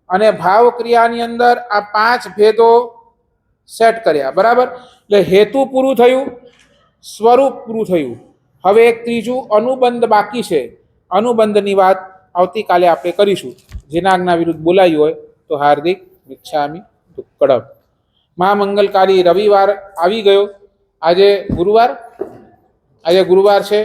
અને ભાવ ક્રિયાની અંદર આ 5 ભેદો સેટ કર્યા. બરાબર? એટલે હેતુ પૂરું થયું, સ્વરૂપ પૂરું થયું. હવે એક ત્રીજું અનુબંધ બાકી છે. અનુબંધની વાત આવતીકાલે આપણે કરીશું. જેના આજ્ઞા વિરુદ્ધ બોલાયું હોય તો હાર્દિક મિચ્છામી દુક્કડમ. મહામંગલકારી રવિવાર આવી ગયો. આજે ગુરુવાર છે.